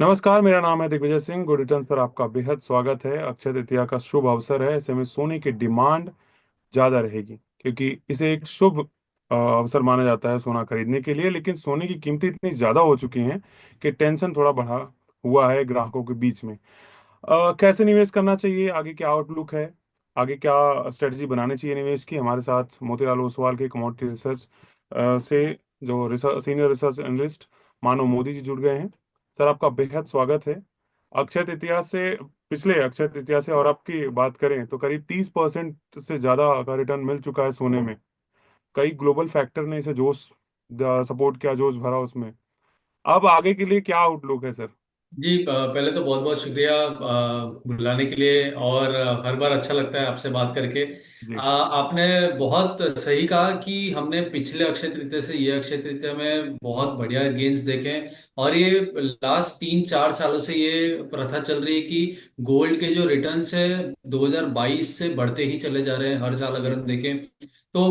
नमस्कार। मेरा नाम है दिग्विजय सिंह। गुड रिटर्न्स पर आपका बेहद स्वागत है। अक्षय तृतीया का शुभ अवसर है। ऐसे में सोने की डिमांड ज्यादा रहेगी क्योंकि इसे एक शुभ अवसर माना जाता है सोना खरीदने के लिए। लेकिन सोने की कीमतें इतनी ज्यादा हो चुकी हैं कि टेंशन थोड़ा बढ़ा हुआ है ग्राहकों के बीच में। कैसे निवेश करना चाहिए, आगे क्या आउटलुक है, आगे क्या स्ट्रेटजी बनानी चाहिए निवेश की, हमारे साथ मोतीलाल ओसवाल के कमोडिटी रिसर्च से जो रिसर्च सीनियर रिसर्च एनालिस्ट मानव मोदी जी जुड़ गए हैं। सर, आपका बेहद स्वागत है। अक्षय तृतीया से पिछले अक्षय तृतीया से और अब की बात करें तो करीब 30% से ज्यादा का रिटर्न मिल चुका है सोने में। कई ग्लोबल फैक्टर ने इसे जोश सपोर्ट किया, जोश भरा उसमें। अब आगे के लिए क्या आउटलुक है सर? जी, पहले तो बहुत बहुत शुक्रिया बुलाने के लिए। और हर बार अच्छा लगता है आपसे बात करके। जी। आपने बहुत सही कहा कि हमने पिछले अक्षय तृतीया से ये अक्षय तृतीया में बहुत बढ़िया गेन्स देखे हैं। और ये लास्ट 3-4 सालों से ये प्रथा चल रही है कि गोल्ड के जो रिटर्न्स है 2022 से बढ़ते ही चले जा रहे हैं हर साल अगर हम देखें तो।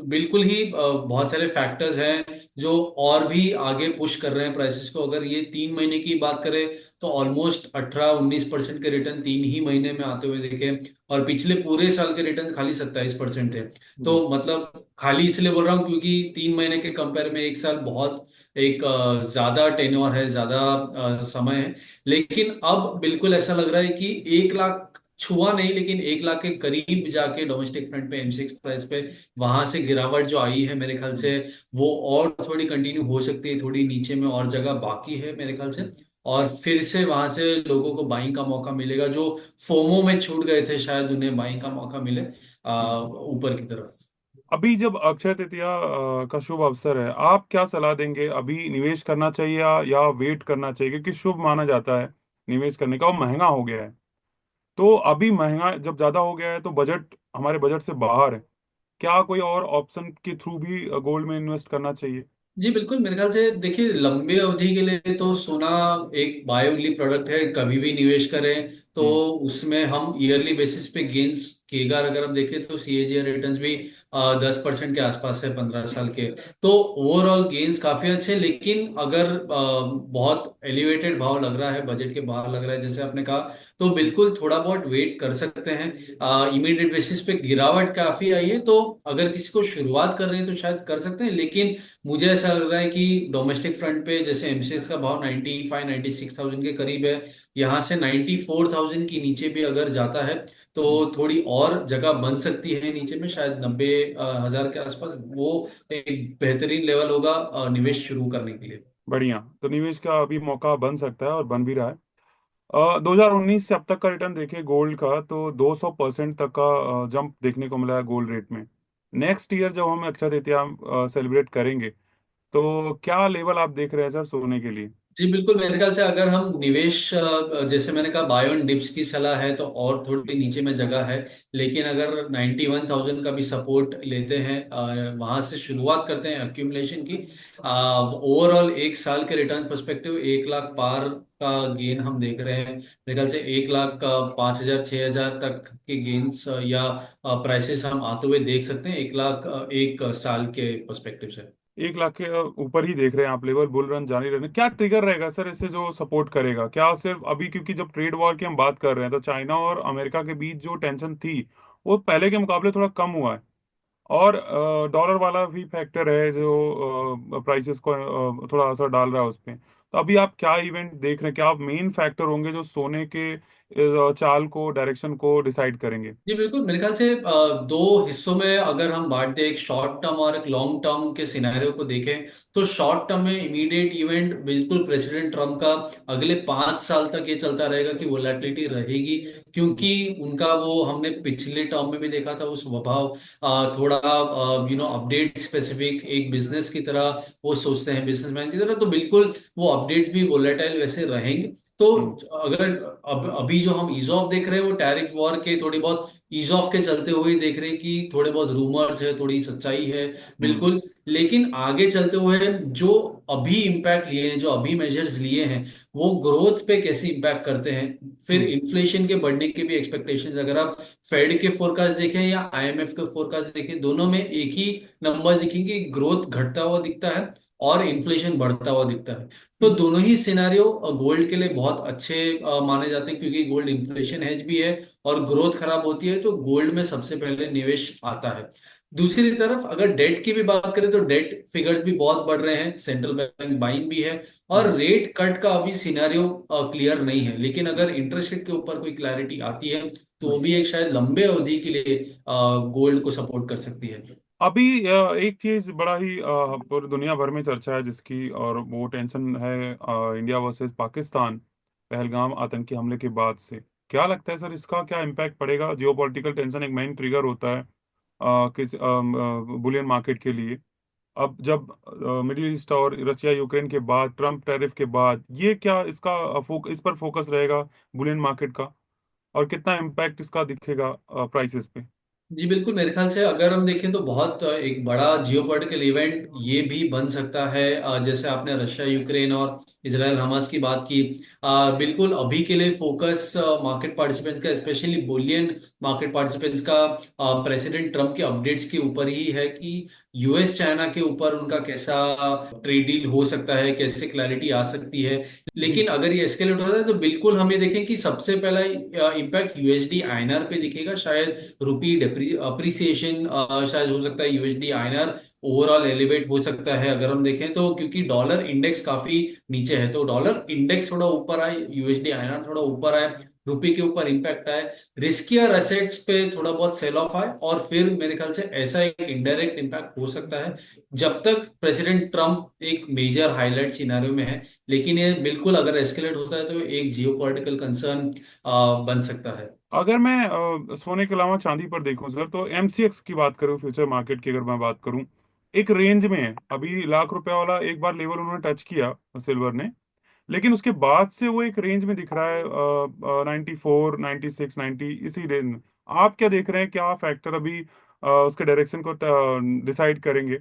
बिल्कुल ही बहुत सारे फैक्टर्स हैं जो और भी आगे पुश कर रहे हैं प्राइसेस को। अगर ये 3 महीने की बात करें तो ऑलमोस्ट 18-19% के रिटर्न 3 ही महीने में आते हुए देखे। और पिछले पूरे साल के रिटर्न खाली 27% थे। जी। तो मतलब खाली इसलिए बोल रहा हूँ क्योंकि 3 महीने के कंपेयर में एक साल बहुत एक ज्यादा टेन्योर है, ज्यादा समय है। लेकिन अब बिल्कुल ऐसा लग रहा है कि 1 लाख छुआ नहीं, लेकिन 1 लाख के करीब जाके डोमेस्टिक फ्रंट पे एमसीएक्स प्राइस पे वहां से गिरावट जो आई है मेरे ख्याल से वो और थोड़ी कंटिन्यू हो सकती है। थोड़ी नीचे में और जगह बाकी है मेरे ख्याल से। और फिर से वहां से लोगों को बाइंग का मौका मिलेगा जो फोमो में छूट गए थे, शायद उन्हें बाइंग का मौका मिले ऊपर की तरफ। अभी जब अक्षय तृतीया का शुभ अवसर है, आप क्या सलाह देंगे? अभी निवेश करना चाहिए या वेट करना चाहिए? क्योंकि शुभ माना जाता है निवेश करने का, और महंगा हो गया है। तो अभी महंगा जब ज्यादा हो गया है तो बजट हमारे बजट से बाहर है। क्या कोई और ऑप्शन के थ्रू भी गोल्ड में इन्वेस्ट करना चाहिए? जी बिल्कुल, मेरे ख्याल से देखिए लंबी अवधि के लिए तो सोना एक बाय ओनली प्रोडक्ट है। कभी भी निवेश करें तो हम्म। उसमें हम ईयरली बेसिस पे गेन्स केगार अगर हम देखें तो सीएजीआर रिटर्न्स भी 10% के आसपास है 15 साल के। तो ओवरऑल गेन्स काफी अच्छे हैं। लेकिन अगर बहुत एलिवेटेड भाव लग रहा है, बजट के बाहर लग रहा है जैसे आपने कहा, तो बिल्कुल थोड़ा बहुत वेट कर सकते हैं। इमीडिएट बेसिस पे गिरावट काफी आई है तो अगर किसी को शुरुआत कर रहे हैं तो शायद कर सकते हैं। लेकिन मुझे ऐसा लग रहा है कि डोमेस्टिक फ्रंट पे जैसे एमसीएक्स का भाव 95-96 थाउजेंड के करीब है, यहाँ से 94 थाउजेंड की नीचे भी अगर जाता है तो थोड़ी और जगह बन सकती है नीचे में, शायद 90 हजार के आसपास। वो एक बेहतरीन लेवल होगा निवेश शुरू करने के लिए। बढ़िया। तो निवेश का अभी मौका बन सकता है और बन भी रहा है। 2019 से अब तक का रिटर्न देखें गोल्ड का तो 200% तक का जंप देखने को मिला है गोल्ड रेट में। नेक्स्ट ईयर जब हम अक्षय तृतीया सेलिब्रेट करेंगे तो क्या लेवल आप देख रहे हैं सर सोने के लिए? जी बिल्कुल, मेरे ख्याल से अगर हम निवेश जैसे मैंने कहा बाय ऑन डिप्स की सलाह है तो और थोड़ी नीचे में जगह है। लेकिन अगर 91 थाउजेंड का भी सपोर्ट लेते हैं, वहां से शुरुआत करते हैं एक्यूमुलेशन की, ओवरऑल एक साल के रिटर्न पर्सपेक्टिव 1 लाख पार का गेन हम देख रहे हैं। मेरे ख्याल से 1 लाख 5 हजार 6 हजार तक के गेन्स या प्राइसेस हम आते हुए देख सकते हैं 1 लाख एक साल के पर्सपेक्टिव से। 1 लाख के ऊपर ही देख रहे हैं आप लेवल? बुल रन जारी रहने क्या ट्रिगर रहेगा सर इससे जो सपोर्ट करेगा? क्या सिर्फ अभी क्योंकि जब ट्रेड वॉर की हम बात कर रहे हैं तो चाइना और अमेरिका के बीच जो टेंशन थी वो पहले के मुकाबले थोड़ा कम हुआ है। और डॉलर वाला भी फैक्टर है जो प्राइसेस को थोड़ा असर डाल रहा है उस पे। तो अभी आप क्या इवेंट देख रहे हैं, क्या मेन फैक्टर होंगे जो सोने के चाल को, डायरेक्शन को डिसाइड करेंगे? जी बिल्कुल, मेरे ख्याल से दो हिस्सों में अगर हम बांट दें, एक शॉर्ट टर्म और एक लॉन्ग टर्म के सिनेरियो को देखें, तो शॉर्ट टर्म में इमीडिएट इवेंट बिल्कुल प्रेसिडेंट ट्रम्प का अगले 5 साल तक ये चलता रहेगा कि वोलेटिलिटी रहेगी। क्योंकि उनका वो हमने पिछले टर्म में भी देखा था, वो स्वभाव थोड़ा अपडेट स्पेसिफिक एक बिजनेस की तरह वो सोचते हैं, बिजनेसमैन की तरह। तो बिल्कुल वो अपडेट्स भी वोलेटाइल वैसे रहेंगे। तो हम्म। अगर अब अभी जो हम ईज ऑफ देख रहे हैं वो टैरिफ वॉर के थोड़ी बहुत ईज ऑफ के चलते हुए देख रहे हैं कि थोड़े बहुत रूमर्स है, थोड़ी सच्चाई है। हम्म। बिल्कुल। लेकिन आगे चलते हुए जो अभी इम्पैक्ट लिए हैं, जो अभी मेजर्स लिए हैं, वो ग्रोथ पे कैसे इम्पैक्ट करते हैं, फिर हम्म। इन्फ्लेशन के बढ़ने के भी एक्सपेक्टेशंस अगर आप फेड के फोरकास्ट देखें या आईएमएफ के फोरकास्ट देखें, दोनों में एक ही नंबर दिखेंगे, ग्रोथ घटता हुआ दिखता है। और इन्फ्लेशन बढ़ता हुआ दिखता है। तो हम्म। दोनों ही सिनेरियो गोल्ड के लिए बहुत अच्छे माने जाते हैं, क्योंकि गोल्ड इन्फ्लेशन हेज भी है और ग्रोथ खराब होती है तो गोल्ड में सबसे पहले निवेश आता है। दूसरी तरफ अगर डेट की भी बात करें तो डेट फिगर्स भी बहुत बढ़ रहे हैं, सेंट्रल बैंक बाइंग भी है, और हम्म। रेट कट का अभी सिनेरियो क्लियर नहीं है। लेकिन अगर इंटरेस्ट रेट के ऊपर कोई क्लैरिटी आती है तो वो हम्म। भी एक शायद लंबे अवधि के लिए गोल्ड को सपोर्ट कर सकती है। अभी एक चीज बड़ा ही पूरी दुनिया भर में चर्चा है जिसकी, और वो टेंशन है इंडिया वर्सेस पाकिस्तान, पहलगाम आतंकी हमले के बाद से। क्या लगता है सर, इसका क्या इम्पैक्ट पड़ेगा? जियोपॉलिटिकल टेंशन एक मेन ट्रिगर होता है किस बुलियन मार्केट के लिए। अब जब मिडिल ईस्ट और रशिया यूक्रेन के बाद, ट्रम्प टैरिफ के बाद, ये क्या इसका इस पर फोकस रहेगा बुलियन मार्केट का? और कितना इम्पैक्ट इसका दिखेगा प्राइसेस पे? जी बिल्कुल, मेरे ख्याल से अगर हम देखें तो बहुत एक बड़ा जियोपॉलिटिकल इवेंट ये भी बन सकता है। जैसे आपने रशिया यूक्रेन और इसराइल हमास की बात की, बिल्कुल अभी के लिए फोकस मार्केट पार्टिसिपेंट्स का, स्पेशली बुलियन मार्केट पार्टिसिपेंट्स का प्रेसिडेंट ट्रम्प के अपडेट्स के ऊपर ही है कि यूएस चाइना के ऊपर उनका कैसा ट्रेड डील हो सकता है, कैसे क्लैरिटी आ सकती है। जी। लेकिन अगर ये एस्केलेट होता है तो बिल्कुल हमें देखें कि सबसे पहला इम्पैक्ट यूएसडी आईएनआर पे दिखेगा, शायद रुपी अप्रिसिएशन शायद हो सकता है, यूएसडी आईएनआर ओवरऑल एलिवेट हो सकता है अगर हम देखें तो, क्योंकि डॉलर इंडेक्स काफी नीचे है। तो डॉलर इंडेक्स थोड़ा ऊपर आए, यूएसडी आईएनआर थोड़ा ऊपर आए, रुपए के ऊपर इंपैक्ट आए, रिस्कियर एसेट्स पे थोड़ा बहुत सेल ऑफ आए, और फिर मेरे ख्याल से ऐसा एक इनडायरेक्ट इंपैक्ट हो सकता है जब तक प्रेसिडेंट ट्रम्प एक मेजर हाईलाइट सिनेरियो में है। लेकिन ये बिल्कुल अगर एस्केलेट होता है तो एक जियो पॉलिटिकल कंसर्न बन सकता है। अगर मैं सोने के अलावा चांदी पर देखूं सर, तो एमसीएक्स की बात करूं, फ्यूचर मार्केट की अगर मैं बात करूं, एक रेंज में है। अभी लाख रुपए वाला एक बार लेवल उन्होंने टच किया सिल्वर ने, लेकिन उसके बाद से वो एक रेंज में दिख रहा है, 94, 96, 90, इसी रेंज में। आप क्या देख रहे हैं? क्या फैक्टर अभी उसके डायरेक्शन को डिसाइड करेंगे,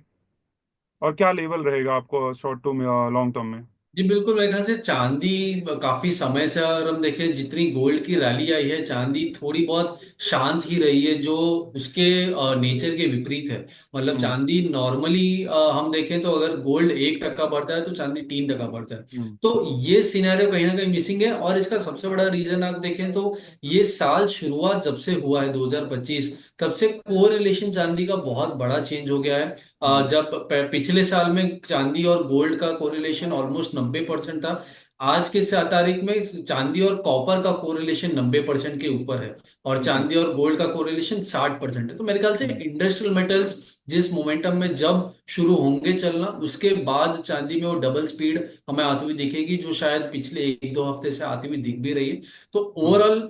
और क्या लेवल रहेगा आपको शॉर्ट टर्म या लॉन्ग टर्म में? जी बिल्कुल, मेरे ख्याल से चांदी काफी समय से अगर हम देखें जितनी गोल्ड की रैली आई है, चांदी थोड़ी बहुत शांत ही रही है, जो उसके नेचर के विपरीत है। मतलब हम्म। चांदी नॉर्मली हम देखें तो अगर गोल्ड 1% बढ़ता है तो चांदी 3% बढ़ता है। हम्म। तो ये सिनेरियो कहीं ना कहीं मिसिंग है, और इसका सबसे बड़ा रीजन आप देखें तो ये साल शुरुआत जब से हुआ है 2025, तब से कोरिलेशन चांदी का बहुत बड़ा चेंज हो गया है। हम्म। जब पिछले साल में चांदी और गोल्ड का कोरिलेशन ऑलमोस्ट 90% था, आज के तारीख में चांदी और कॉपर का कोरिलेशन 90% के ऊपर है, और जी। चांदी और गोल्ड का कोरिलेशन 60% है। तो मेरे ख्याल से हम्म। इंडस्ट्रियल मेटल्स जिस मोमेंटम में जब शुरू होंगे चलना, उसके बाद चांदी में वो डबल स्पीड हमें आती हुई दिखेगी, जो शायद पिछले 1-2 हफ्ते से आती हुई दिख भी रही है। तो हम्म। ओवरऑल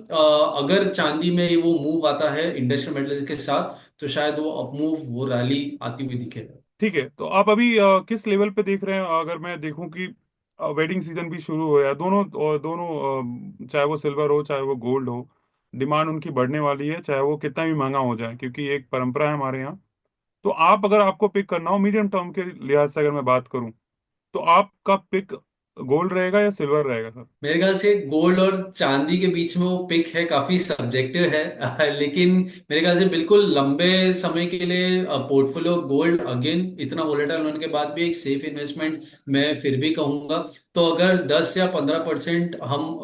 अगर चांदी में वो मूव आता है इंडस्ट्रियल मेटल के साथ, तो शायद वो अपमूव, वो रैली आती हुई दिखे। ठीक है, तो आप अभी किस लेवल पे देख रहे हैं? अगर मैं देखूं कि वेडिंग सीजन भी शुरू हो गया, दोनों दोनों चाहे वो सिल्वर हो चाहे वो गोल्ड हो, डिमांड उनकी बढ़ने वाली है, चाहे वो कितना भी महंगा हो जाए, क्योंकि एक परंपरा है हमारे यहाँ। तो आप, अगर आपको पिक करना हो मीडियम टर्म के लिहाज से अगर मैं बात करूं, तो आपका पिक गोल्ड रहेगा या सिल्वर रहेगा सर? मेरे ख्याल से गोल्ड और चांदी के बीच में वो पिक है, काफी सब्जेक्टिव है लेकिन मेरे ख्याल से बिल्कुल लंबे समय के लिए पोर्टफोलियो गोल्ड अगेन इतना वोलेटाइल होने के बाद भी एक सेफ इन्वेस्टमेंट मैं फिर भी कहूंगा। तो अगर 10 या 15% हम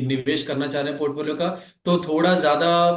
निवेश करना चाह रहे हैं पोर्टफोलियो का, तो थोड़ा ज्यादा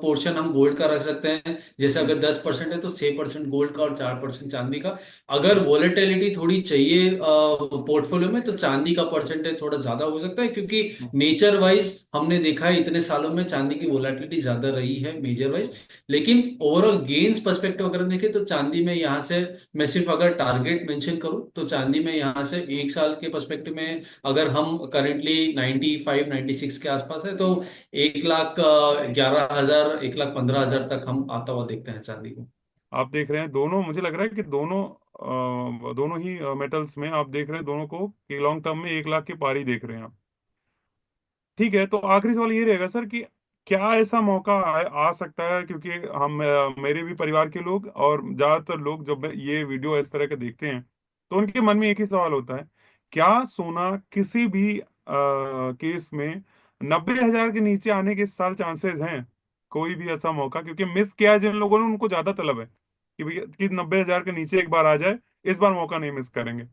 पोर्शन हम गोल्ड का रख सकते हैं। जैसे हम्म। अगर 10% है तो 6% गोल्ड का और 4% चांदी का। अगर हम्म। वोलेटिलिटी थोड़ी चाहिए पोर्टफोलियो में, तो चांदी का परसेंटेज थोड़ा ज्यादा हो सकता है, क्योंकि हम्म। नेचर वाइज हमने देखा है इतने सालों में चांदी की वोलेटिलिटी ज्यादा रही है मेजर वाइज। लेकिन ओवरऑल गेन्स पर्सपेक्टिव अगर देखें तो चांदी में यहाँ से, मैं सिर्फ अगर टारगेट मेंशन करूं तो चांदी में यहाँ से एक साल के पर्सपेक्टिव में, अगर हम करेंटली 95-96 के आसपास है, तो 1,11,000 1,15,000 तक हम आता हुआ देखते हैं चांदी को। आप देख रहे हैं दोनों, मुझे लग रहा है कि दोनों दोनों ही मेटल्स में आप देख रहे हैं दोनों को कि लॉन्ग टर्म में 1 लाख के पार ही देख रहे हैं आप। ठीक है, तो आखिरी सवाल ये रहेगा सर कि क्या ऐसा मौका आ सकता है, क्योंकि हम मेरे भी परिवार के लोग और ज्यादातर लोग जब ये वीडियो इस तरह के देखते हैं, तो उनके मन में एक ही सवाल होता है: क्या सोना किसी भी केस में 90,000 के नीचे आने के इस साल चांसेस हैं? कोई भी ऐसा मौका? क्योंकि मिस किया है जिन लोगों ने, उनको ज्यादा तलब है कि भैया कि 90,000 के नीचे एक बार आ जाए, इस बार मौका नहीं मिस करेंगे।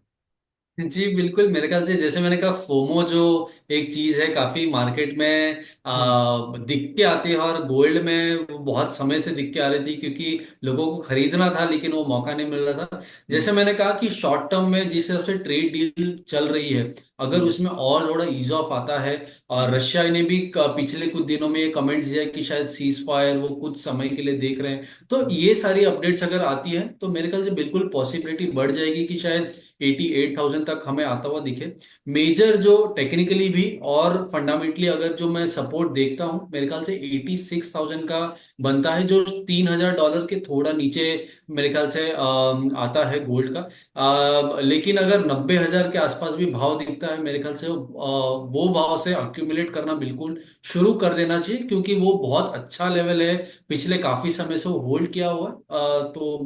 जी बिल्कुल, मेरे ख्याल से जैसे मैंने कहा, फोमो जो एक चीज है काफी मार्केट में हम्म। दिख के आती है, और गोल्ड में वो बहुत समय से दिख के आ रही थी, क्योंकि लोगों को खरीदना था लेकिन वो मौका नहीं मिल रहा था। हम्म। जैसे मैंने कहा कि शॉर्ट टर्म में जिस हिसाब से ट्रेड डील चल रही है, अगर हम्म। उसमें और थोड़ा ईज ऑफ आता है, और हम्म। रशिया ने भी पिछले कुछ दिनों में ये कमेंट्स दिया कि शायद सीज फायर वो कुछ समय के लिए देख रहे हैं, तो हम्म। ये सारी अपडेट्स अगर आती है तो मेरे ख्याल से बिल्कुल पॉसिबिलिटी बढ़ जाएगी कि शायद 88,000 तक हमें आता हुआ दिखे। मेजर जो टेक्निकली भी और फंडामेंटली अगर जो मैं सपोर्ट देखता हूं, मेरे ख्याल से 86,000 का बनता है, जो $3,000 के थोड़ा नीचे मेरे ख्याल से आता है गोल्ड का। लेकिन अगर 90,000 के आसपास भी भाव दिखता है, मेरे ख्याल से वो भाव से अक्यूमुलेट करना बिल्कुल शुरू कर देना चाहिए, क्योंकि वो बहुत अच्छा लेवल है। पिछले काफी समय से वो होल्ड किया हुआ है, तो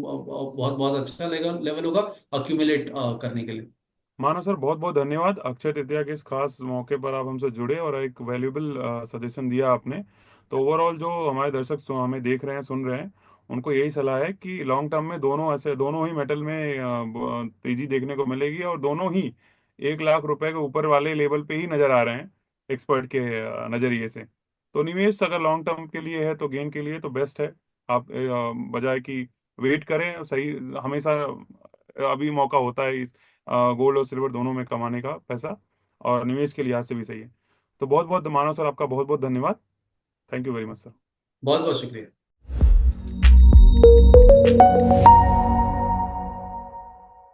बहुत बहुत अच्छा लेवल होगा अक्यूमुलेट करने के लिए। मानो सर, बहुत बहुत धन्यवाद। अक्षय तृतीया के इस खास मौके पर आप हमसे जुड़े और एक वैल्यूबल सजेशन दिया आपने। तो ओवरऑल जो हमारे दर्शक हमें देख रहे हैं, सुन रहे हैं, उनको यही सलाह है कि लॉन्ग टर्म में दोनों ऐसे, दोनों ही मेटल में तेजी देखने को मिलेगी, और दोनों ही 1 लाख रुपए के ऊपर वाले लेवल पे ही नजर आ रहे हैं एक्सपर्ट के नजरिए से। तो निवेश अगर लॉन्ग टर्म के लिए है तो गेन के लिए तो बेस्ट है। आप बजाय कि वेट करें, सही हमेशा अभी मौका होता है गोल्ड और सिल्वर दोनों में कमाने का पैसा, और निवेश के लिहाज से भी सही है। तो बहुत बहुत मानव सर, आपका बहुत बहुत धन्यवाद। Thank you very much sir. बहुत बहुत शुक्रिया।